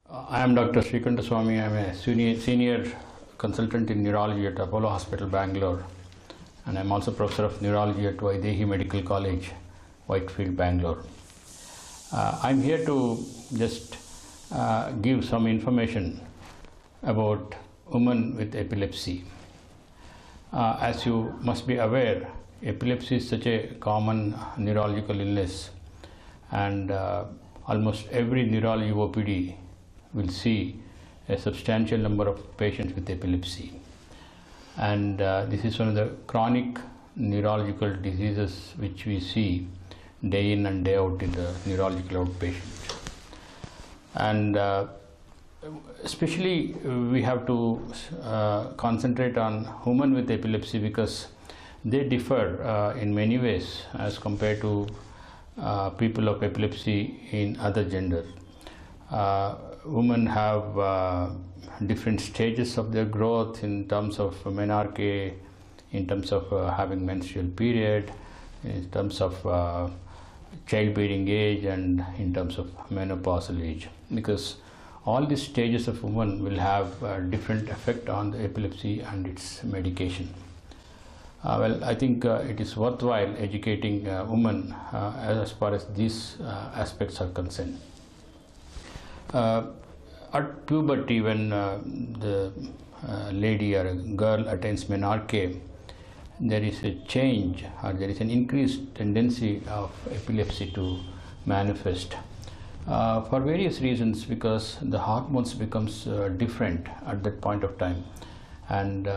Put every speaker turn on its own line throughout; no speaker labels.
I am Dr. Srikanta Swami. I am a senior consultant in neurology at Apollo Hospital, Bangalore, and I am also professor of neurology at Vaidehi Medical College, Whitefield, Bangalore. I am here to just give some information about women with epilepsy. As you must be aware, epilepsy is such a common neurological illness, and almost every neurology OPD will see a substantial number of patients with epilepsy. And this is one of the chronic neurological diseases which we see day in and day out in the neurological outpatient. And especially we have to concentrate on women with epilepsy because they differ in many ways as compared to people of epilepsy in other gender. Women have different stages of their growth in terms of menarche, in terms of having menstrual period, in terms of childbearing age, and in terms of menopausal age, because all these stages of women will have a different effect on the epilepsy and its medication. Well, I think it is worthwhile educating women as far as these aspects are concerned. At puberty, when the lady or a girl attains menarche, there is a change, or there is an increased tendency of epilepsy to manifest for various reasons, because the hormones becomes different at that point of time, and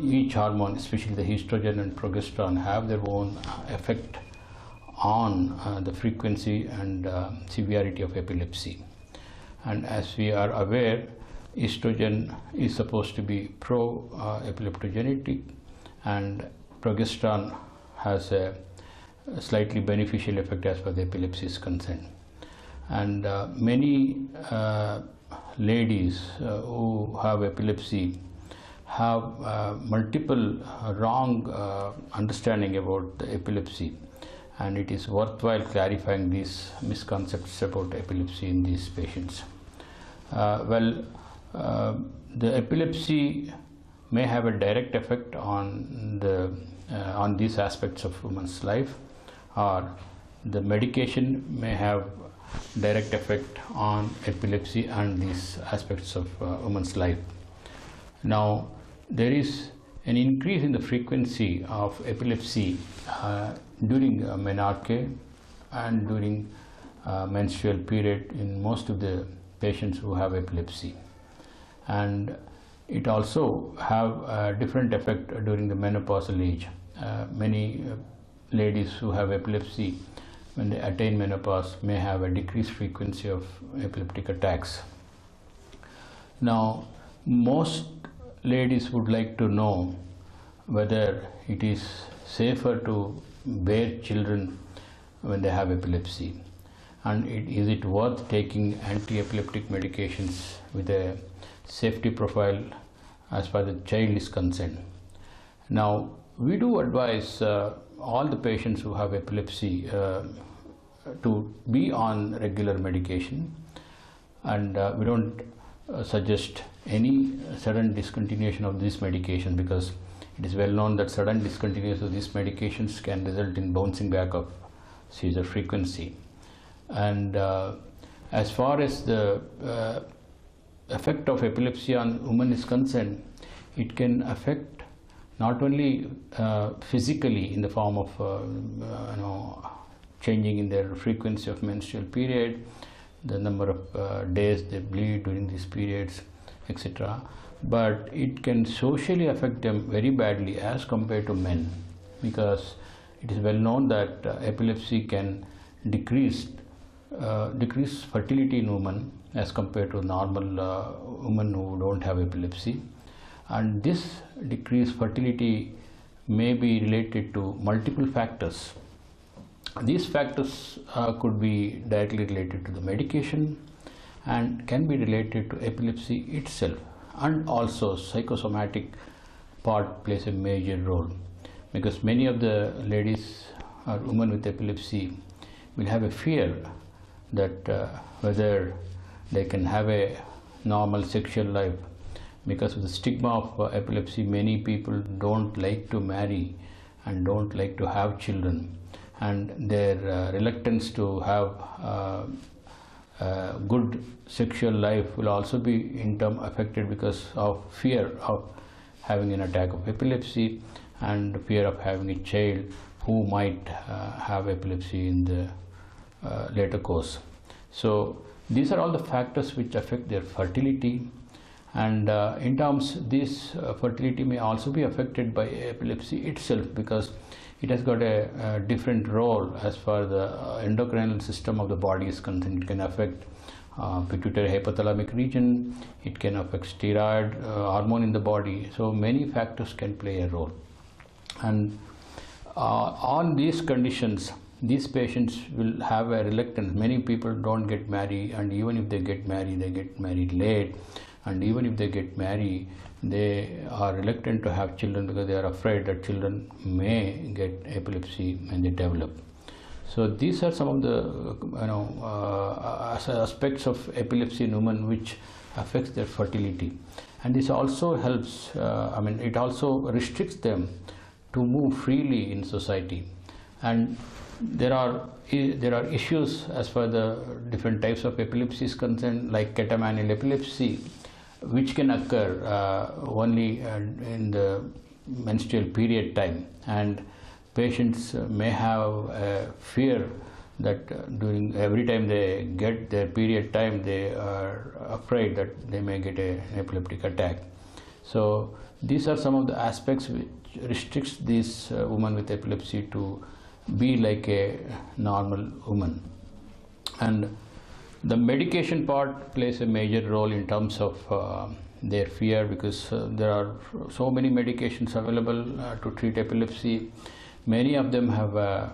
each hormone, especially the estrogen and progesterone, have their own effect on the frequency and severity of epilepsy. And as we are aware, estrogen is supposed to be pro-epileptogenic, and progesterone has a slightly beneficial effect as far as the epilepsy is concerned. And many ladies who have epilepsy have multiple wrong understanding about the epilepsy, and it is worthwhile clarifying these misconceptions about epilepsy in these patients. The epilepsy may have a direct effect on these aspects of woman's life, or the medication may have direct effect on epilepsy and these aspects of woman's life. Now, there is an increase in the frequency of epilepsy during menarche and during menstrual period in most of the patients who have epilepsy, and it also have a different effect during the menopausal age. Many ladies who have epilepsy, when they attain menopause, may have a decreased frequency of epileptic attacks. Now, most ladies would like to know whether it is safer to bear children when they have epilepsy, and is it worth taking anti-epileptic medications with a safety profile as far as the child is concerned. Now, we do advise all the patients who have epilepsy to be on regular medication, and we don't suggest any sudden discontinuation of this medication, because it is well known that sudden discontinuation of these medications can result in bouncing back of seizure frequency. And as far as the effect of epilepsy on women is concerned, it can affect not only physically in the form of changing in their frequency of menstrual period, the number of days they bleed during these periods, etc., but it can socially affect them very badly as compared to men, because it is well known that epilepsy can decrease fertility in women as compared to normal women who don't have epilepsy, and this decreased fertility may be related to multiple factors. These factors could be directly related to the medication and can be related to epilepsy itself, and also psychosomatic part plays a major role, because many of the ladies or women with epilepsy will have a fear that whether they can have a normal sexual life. Because of the stigma of epilepsy, many people don't like to marry and don't like to have children, and their reluctance to have good sexual life will also be in turn affected because of fear of having an attack of epilepsy and fear of having a child who might have epilepsy in the later course. So these are all the factors which affect their fertility, and in terms this fertility may also be affected by epilepsy itself, because it has got a different role as far as the endocrine system of the body is concerned. It can affect pituitary hypothalamic region, it can affect steroid hormone in the body, so many factors can play a role. And on these conditions, these patients will have a reluctance. Many people don't get married, and even if they get married late, and even if they get married, they are reluctant to have children because they are afraid that children may get epilepsy when they develop. So these are some of the aspects of epilepsy in women which affects their fertility, and this also helps. It also restricts them to move freely in society, and there are issues as far as the different types of epilepsy is concerned, like catamenial epilepsy, which can occur only in the menstrual period time, and patients may have a fear that during every time they get their period time, they are afraid that they may get an epileptic attack. So these are some of the aspects which restricts this woman with epilepsy to be like a normal woman. And the medication part plays a major role in terms of their fear, because there are so many medications available to treat epilepsy. Many of them have a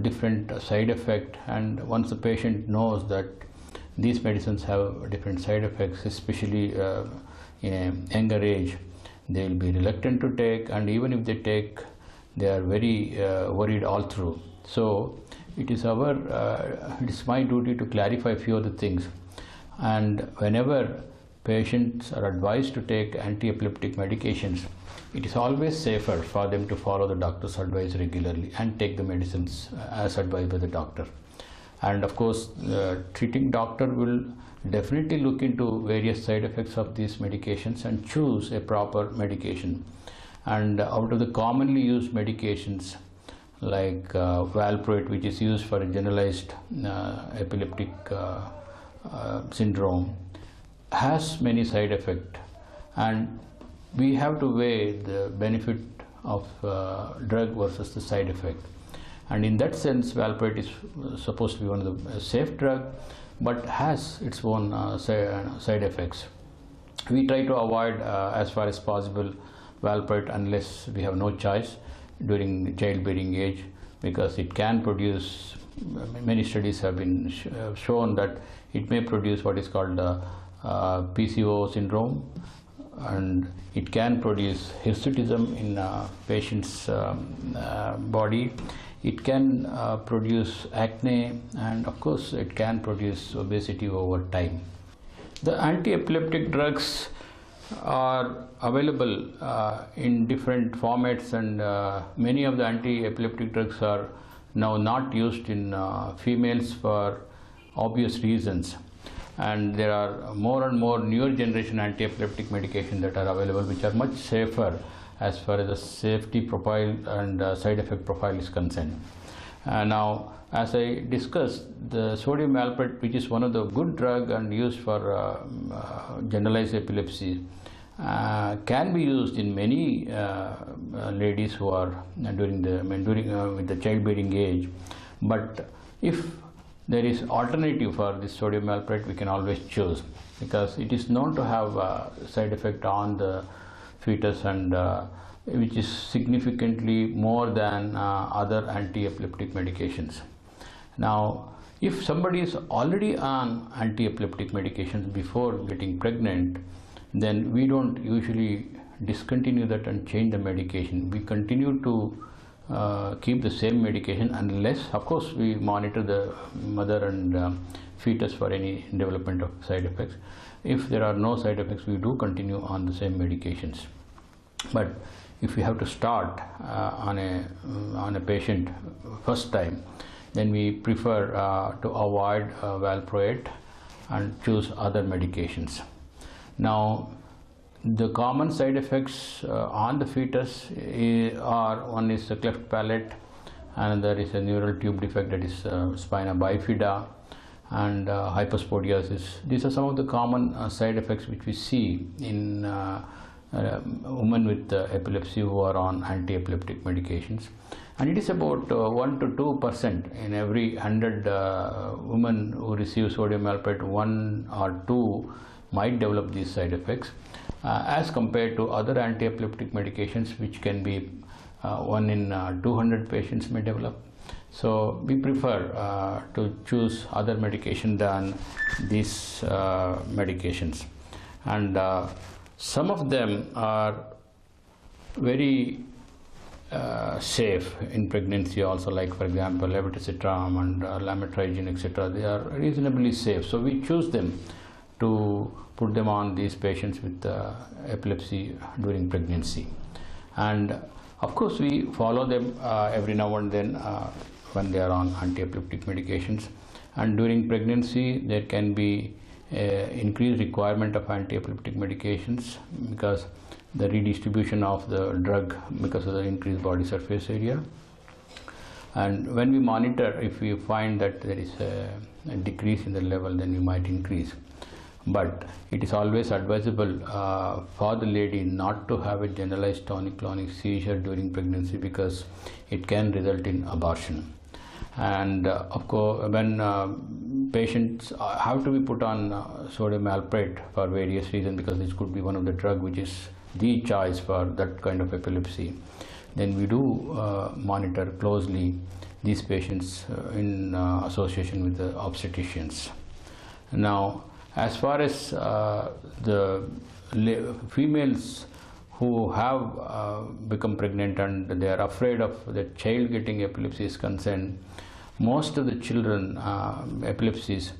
different side effect, and once the patient knows that these medicines have different side effects, especially in a younger age, they will be reluctant to take, and even if they take, they are very worried all through. So it is my duty to clarify a few of the things, and whenever patients are advised to take anti-epileptic medications, it is always safer for them to follow the doctor's advice regularly and take the medicines as advised by the doctor. And of course, the treating doctor will definitely look into various side effects of these medications and choose a proper medication. And out of the commonly used medications, like valproate, which is used for a generalized epileptic syndrome, has many side effects, and we have to weigh the benefit of drug versus the side effect. And in that sense, valproate is supposed to be one of the safe drug, but has its own side effects. We try to avoid as far as possible valproate unless we have no choice during childbearing age, because it can produce, many studies have been shown that it may produce what is called PCO syndrome, and it can produce hirsutism in patient's body. It can produce acne, and of course it can produce obesity over time. The anti-epileptic drugs are available in different formats, and many of the anti-epileptic drugs are now not used in females for obvious reasons. And there are more and more newer generation anti-epileptic medications that are available, which are much safer as far as the safety profile and side effect profile is concerned. Now, as I discussed, the sodium valproate, which is one of the good drug and used for generalized epilepsy, can be used in many ladies who are with the childbearing age. But if there is alternative for this sodium valproate, we can always choose, because it is known to have a side effect on the fetus, and which is significantly more than other anti-epileptic medications. Now, if somebody is already on anti-epileptic medications before getting pregnant, then we don't usually discontinue that and change the medication. We continue to keep the same medication, unless, of course, we monitor the mother and fetus for any development of side effects. If there are no side effects, we do continue on the same medications. But if we have to start on a patient first time, then we prefer to avoid valproate and choose other medications. Now, the common side effects on the fetus are, one is a cleft palate, another is a neural tube defect, that is spina bifida, and hypospadiasis. These are some of the common side effects which we see in women with epilepsy who are on anti-epileptic medications. And it is about 1 to 2% in every 100 women who receive sodium valproate, 1 or 2 might develop these side effects, as compared to other anti-epileptic medications, which can be 1 in 200 patients may develop. So we prefer to choose other medication than these medications. And some of them are very safe in pregnancy also, like for example levetiracetam and lamotrigine, etc. They are reasonably safe, so we choose them to put them on these patients with epilepsy during pregnancy. And of course we follow them every now and then when they are on anti-epileptic medications. And during pregnancy there can be increased requirement of anti-epileptic medications because the redistribution of the drug because of the increased body surface area. And when we monitor, if we find that there is a decrease in the level, then we might increase. But it is always advisable for the lady not to have a generalized tonic-clonic seizure during pregnancy because it can result in abortion. And of course, when patients have to be put on sodium valproate for various reasons, because this could be one of the drug which is the choice for that kind of epilepsy, then we do monitor closely these patients in association with the obstetricians. Now, as far as the females who have become pregnant and they are afraid of the child getting epilepsy is concerned, most of the children epilepsies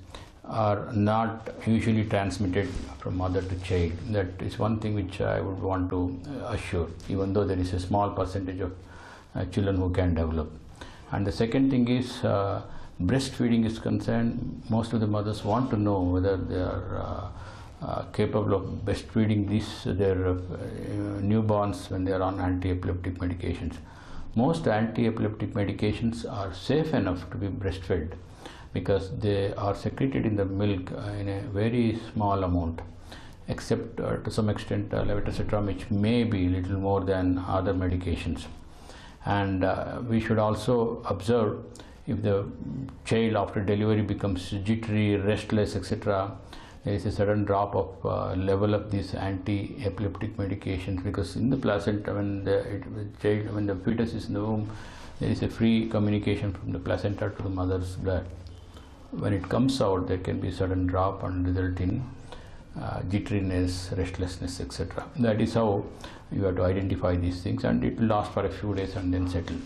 are not usually transmitted from mother to child. That is one thing which I would want to assure, even though there is a small percentage of children who can develop. And the second thing is breastfeeding is concerned. Most of the mothers want to know whether they are capable of breastfeeding their newborns when they are on anti-epileptic medications. Most anti-epileptic medications are safe enough to be breastfed because they are secreted in the milk in a very small amount, except to some extent levetiracetam, which may be little more than other medications. And we should also observe if the child after delivery becomes jittery, restless, etc. There is a sudden drop of level of these anti-epileptic medications, because in the placenta, when the fetus is in the womb, there is a free communication from the placenta to the mother's blood. When it comes out, there can be sudden drop and result in jitteriness, restlessness, etc. That is how you have to identify these things, and it will last for a few days and then settle.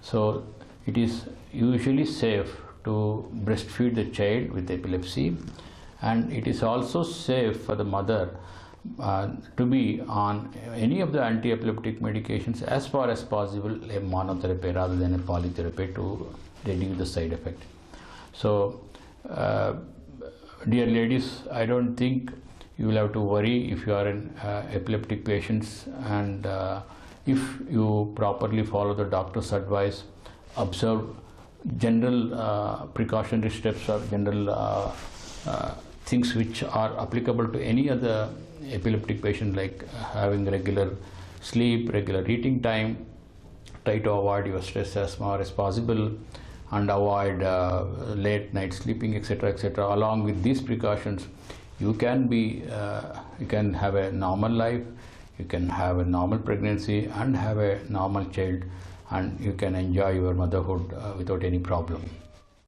So it is usually safe to breastfeed the child with epilepsy, and it is also safe for the mother to be on any of the anti-epileptic medications as far as possible, a monotherapy rather than a polytherapy, to reduce the side effect. So dear ladies, I don't think you will have to worry if you are in epileptic patients, and if you properly follow the doctor's advice, observe general precautionary steps or general things which are applicable to any other epileptic patient, like having regular sleep, regular eating time, try to avoid your stress as far as possible, and avoid late night sleeping, etc., etc. Along with these precautions, you can have a normal life, you can have a normal pregnancy and have a normal child, and you can enjoy your motherhood without any problem.